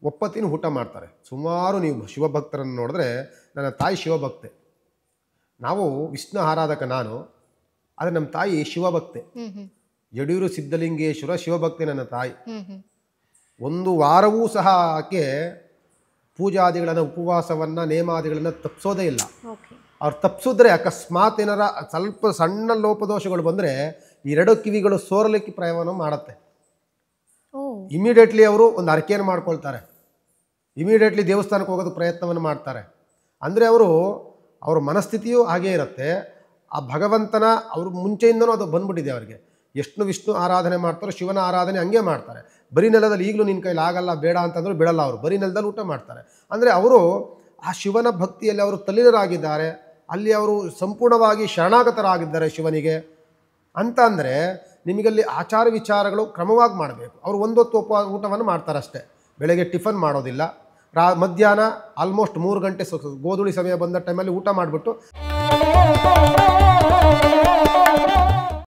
ಒಪ್ಪತ್ತಿನ ಊಟ ಮಾಡ್ತಾರೆ. ಸುಮಾರು ನೀವು ಶಿವಭಕ್ತರನ್ನು ನೋಡಿದ್ರೆ ನನ್ನ ತಾಯಿ ಶಿವಭಕ್ತೆ, ನಾವು ವಿಷ್ಣು ಆರಾಧಕ ನಾನು, ಆದರೆ ನಮ್ಮ ತಾಯಿ ಶಿವಭಕ್ತೆ. ಯಡಿಯೂರು ಸಿದ್ಧಲಿಂಗೇಶ್ವರ ಶಿವಭಕ್ತಿ ನನ್ನ ತಾಯಿ. ಒಂದು ವಾರವೂ ಸಹ ಆಕೆ ಪೂಜಾದಿಗಳನ್ನು ಉಪವಾಸವನ್ನು ನೇಮಾದಿಗಳನ್ನು ತಪ್ಪಿಸೋದೇ ಇಲ್ಲ. ಅವ್ರು ತಪ್ಪಿಸಿದ್ರೆ ಅಕಸ್ಮಾತ್ ಏನಾರ ಸ್ವಲ್ಪ ಸಣ್ಣ ಲೋಪದೋಷಗಳು ಬಂದರೆ 2 ಕಿವಿಗಳು ಸೋರಲಿಕ್ಕೆ ಪ್ರಯತ್ನ ಮಾಡುತ್ತೆ. ಇಮಿಡಿಯೇಟ್ಲಿ ಅವರು ಒಂದು ಹರಕೆಯನ್ನು ಮಾಡ್ಕೊಳ್ತಾರೆ, ಇಮಿಡಿಯೇಟ್ಲಿ ದೇವಸ್ಥಾನಕ್ಕೆ ಹೋಗೋದು ಪ್ರಯತ್ನವನ್ನು ಮಾಡ್ತಾರೆ. ಅಂದರೆ ಅವ್ರ ಮನಸ್ಥಿತಿಯೂ ಹಾಗೇ ಇರುತ್ತೆ. ಆ ಭಗವಂತನ ಅವ್ರ ಮುಂಚೆಯಿಂದನೂ ಅದು ಬಂದ್ಬಿಟ್ಟಿದೆ ಅವರಿಗೆ. ಎಷ್ಟು ವಿಷ್ಣು ಆರಾಧನೆ ಮಾಡ್ತಾರೋ ಶಿವನ ಆರಾಧನೆ ಹಂಗೆ ಮಾಡ್ತಾರೆ. ಬರೀ ನೆಲದಲ್ಲಿ ಈಗಲೂ ನಿನ್ನ ಕೈಲಿ ಆಗಲ್ಲ ಬೇಡ ಅಂತಂದ್ರೂ ಬಿಡಲ್ಲ, ಅವರು ಬರೀ ನೆಲದಲ್ಲಿ ಊಟ ಮಾಡ್ತಾರೆ. ಅಂದರೆ ಅವರು ಆ ಶಿವನ ಭಕ್ತಿಯಲ್ಲಿ ಅವರು ತಲ್ಲೀನರಾಗಿದ್ದಾರೆ, ಅಲ್ಲಿ ಅವರು ಸಂಪೂರ್ಣವಾಗಿ ಶರಣಾಗತರಾಗಿದ್ದಾರೆ ಶಿವನಿಗೆ ಅಂತ. ಅಂದರೆ ನಿಮಗಲ್ಲಿ ಆಚಾರ ವಿಚಾರಗಳು ಕ್ರಮವಾಗಿ ಮಾಡಬೇಕು. ಅವರು ಒಂದೊತ್ತು ಊಟವನ್ನು ಮಾಡ್ತಾರೆ ಅಷ್ಟೇ, ಬೆಳಗ್ಗೆ ಟಿಫನ್ ಮಾಡೋದಿಲ್ಲ. ಮಧ್ಯಾಹ್ನ ಆಲ್ಮೋಸ್ಟ್ 3 ಗಂಟೆ ಗೋಧೂಳಿ ಸಮಯ ಬಂದ ಟೈಮಲ್ಲಿ ಊಟ ಮಾಡಿಬಿಟ್ಟು